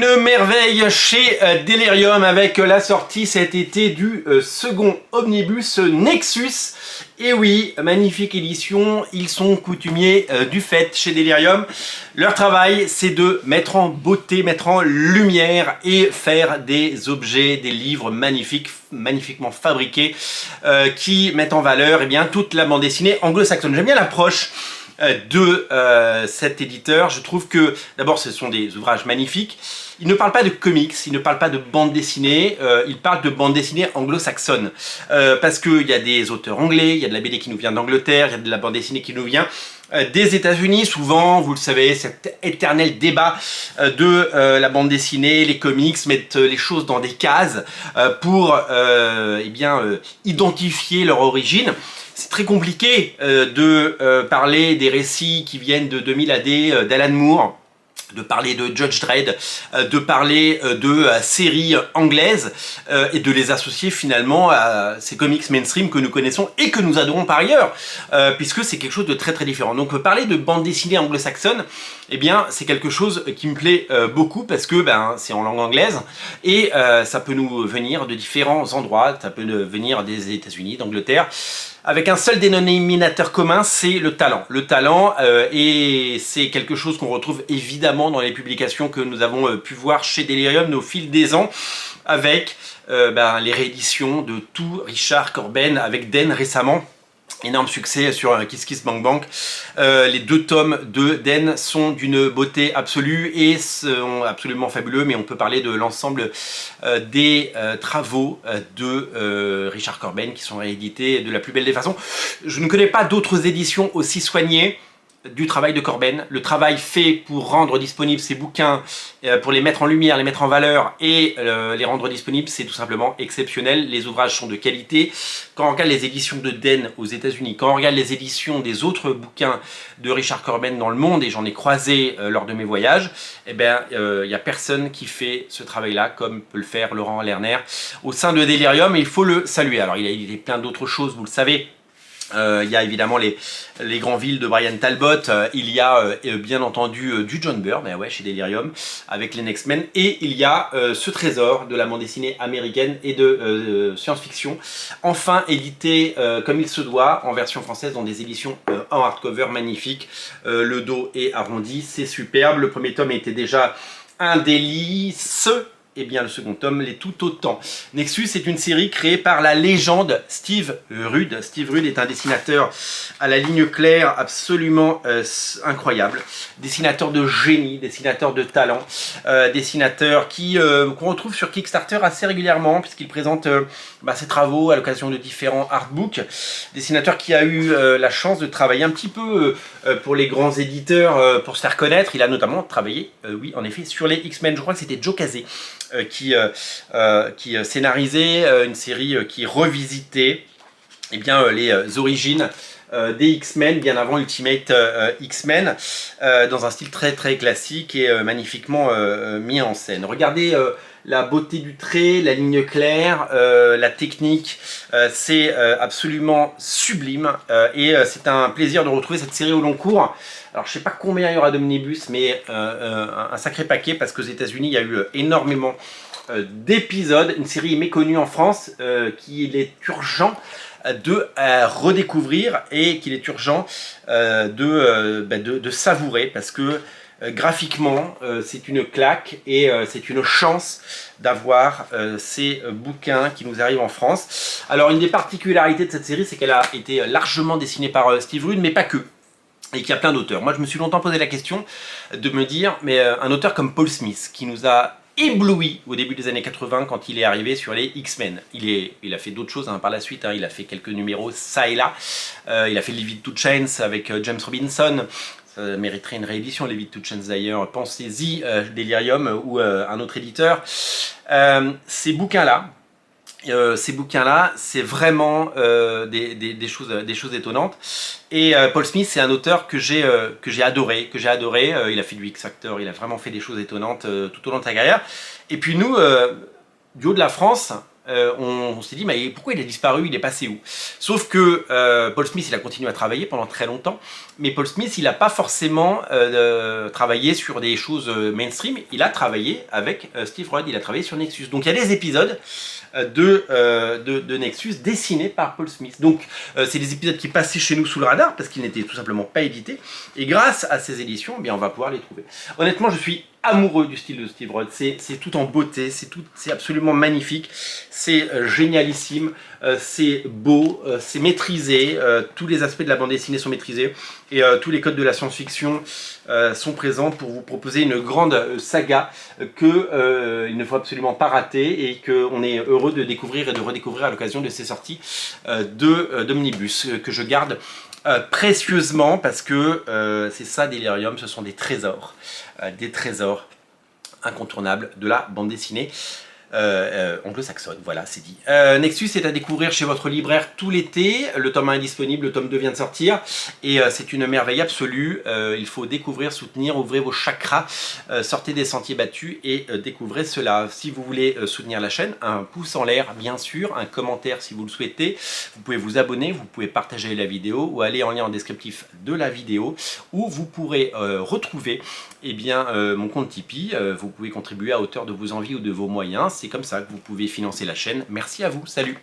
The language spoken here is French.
Une merveille chez Delirium avec la sortie cet été du second omnibus Nexus. Et oui, magnifique édition, ils sont coutumiers du fait chez Delirium. Leur travail, c'est de mettre en beauté, mettre en lumière et faire des objets, des livres magnifiques, magnifiquement fabriqués qui mettent en valeur toute la bande dessinée anglo-saxonne. J'aime bien l'approche de cet éditeur. Je trouve que d'abord ce sont des ouvrages magnifiques. Il ne parle pas de comics, il ne parle pas de bande dessinée, il parle de bande dessinée anglo-saxonne. Parce qu'il y a des auteurs anglais, il y a de la BD qui nous vient d'Angleterre, il y a de la bande dessinée qui nous vient des États-Unis. Souvent, vous le savez, cet éternel débat de la bande dessinée, les comics, mettent les choses dans des cases pour identifier leur origine. C'est très compliqué de parler des récits qui viennent de 2000 AD d'Alan Moore, de parler de Judge Dredd, de parler de séries anglaises et de les associer finalement à ces comics mainstream que nous connaissons et que nous adorons par ailleurs, puisque c'est quelque chose de très très différent. Donc parler de bande dessinée anglo-saxonne, eh bien c'est quelque chose qui me plaît beaucoup parce que c'est en langue anglaise et ça peut nous venir de différents endroits, ça peut venir des États-Unis, d'Angleterre, avec un seul dénominateur commun, c'est le talent. Le talent, et c'est quelque chose qu'on retrouve évidemment dans les publications que nous avons pu voir chez Delirium au fil des ans, avec les rééditions de tout Richard Corben avec Den récemment. Énorme succès sur Kiss Kiss Bang Bang. Les 2 tomes de Den sont d'une beauté absolue et sont absolument fabuleux, mais on peut parler de l'ensemble des travaux de Richard Corben qui sont réédités de la plus belle des façons. Je ne connais pas d'autres éditions aussi soignées du travail de Corben, le travail fait pour rendre disponibles ces bouquins, pour les mettre en lumière, les mettre en valeur et les rendre disponibles, c'est tout simplement exceptionnel. Les ouvrages sont de qualité. Quand on regarde les éditions de Den aux États-Unis, quand on regarde les éditions des autres bouquins de Richard Corben dans le monde, et j'en ai croisé lors de mes voyages, il n'y a personne qui fait ce travail-là comme peut le faire Laurent Lerner au sein de Delirium, et il faut le saluer. Alors il a édité plein d'autres choses, vous le savez. Il y a évidemment les Granville de Brian Talbot, il y a bien entendu du John Byrne chez Delirium avec les Next Men, et il y a ce trésor de la bande dessinée américaine et de science-fiction, enfin édité comme il se doit en version française dans des éditions en hardcover magnifiques. Le dos est arrondi, c'est superbe. Le premier tome était déjà un délice. Et bien le second tome l'est tout autant. Nexus est une série créée par la légende Steve Rude. Steve Rude est un dessinateur à la ligne claire absolument incroyable. Dessinateur de génie, dessinateur de talent, dessinateur qu'on retrouve sur Kickstarter assez régulièrement puisqu'il présente ses travaux à l'occasion de différents artbooks. Dessinateur qui a eu la chance de travailler un petit peu pour les grands éditeurs pour se faire connaître. Il a notamment travaillé, oui en effet, sur les X-Men. Je crois que c'était Joe Casey qui scénarisait une série qui revisitait les origines des X-Men bien avant Ultimate X-Men dans un style très très classique et magnifiquement mis en scène. Regardez la beauté du trait, la ligne claire, la technique, c'est absolument sublime et c'est un plaisir de retrouver cette série au long cours. Alors je sais pas combien il y aura d'omnibus, mais un sacré paquet parce qu'aux États-Unis il y a eu énormément d'épisodes, une série méconnue en France qu'il est urgent de redécouvrir et qu'il est urgent de savourer parce que graphiquement c'est une claque et c'est une chance d'avoir ces bouquins qui nous arrivent en France. Alors une des particularités de cette série, c'est qu'elle a été largement dessinée par Steve Rude, mais pas que. Et qu'il y a plein d'auteurs. Moi je me suis longtemps posé la question de me dire, mais un auteur comme Paul Smith qui nous a ébloui au début des années 80 quand il est arrivé sur les X-Men. Il a fait d'autres choses par la suite, il a fait quelques numéros ça et là. Il a fait Leave It to Chance avec James Robinson. Ça mériterait une réédition, Leave It to Chance d'ailleurs. Pensez-y, Delirium ou un autre éditeur. Ces bouquins-là, c'est vraiment des choses étonnantes. Et Paul Smith, c'est un auteur que j'ai adoré. Il a fait du X-Factor, il a vraiment fait des choses étonnantes tout au long de sa carrière. Et puis nous, du haut de la France, on s'est dit, mais pourquoi il a disparu, il est passé où? Sauf que Paul Smith, il a continué à travailler pendant très longtemps, mais Paul Smith, il n'a pas forcément travaillé sur des choses mainstream, il a travaillé avec Steve Rudd, il a travaillé sur Nexus. Donc il y a des épisodes de Nexus dessinés par Paul Smith. Donc c'est des épisodes qui passaient chez nous sous le radar, parce qu'ils n'étaient tout simplement pas édités, et grâce à ces éditions, eh bien, on va pouvoir les trouver. Honnêtement, je suis amoureux du style de Steve Rudd, c'est tout en beauté, c'est absolument magnifique, c'est génialissime, c'est beau, c'est maîtrisé, tous les aspects de la bande dessinée sont maîtrisés, et tous les codes de la science-fiction sont présents pour vous proposer une grande saga qu'il ne faut absolument pas rater, et qu'on est heureux de découvrir et de redécouvrir à l'occasion de ces sorties d'Omnibus, que je garde précieusement, parce que c'est ça Delirium, ce sont des trésors incontournables de la bande dessinée anglo-saxonne, voilà, c'est dit. Nexus est à découvrir chez votre libraire tout l'été, le tome 1 est disponible, le tome 2 vient de sortir, et c'est une merveille absolue. Il faut découvrir, soutenir, ouvrez vos chakras, sortez des sentiers battus et découvrez cela. Si vous voulez soutenir la chaîne, un pouce en l'air bien sûr, un commentaire si vous le souhaitez, vous pouvez vous abonner, vous pouvez partager la vidéo ou aller en lien en descriptif de la vidéo, où vous pourrez retrouver mon compte Tipeee. Vous pouvez contribuer à hauteur de vos envies ou de vos moyens. C'est comme ça que vous pouvez financer la chaîne. Merci à vous, salut!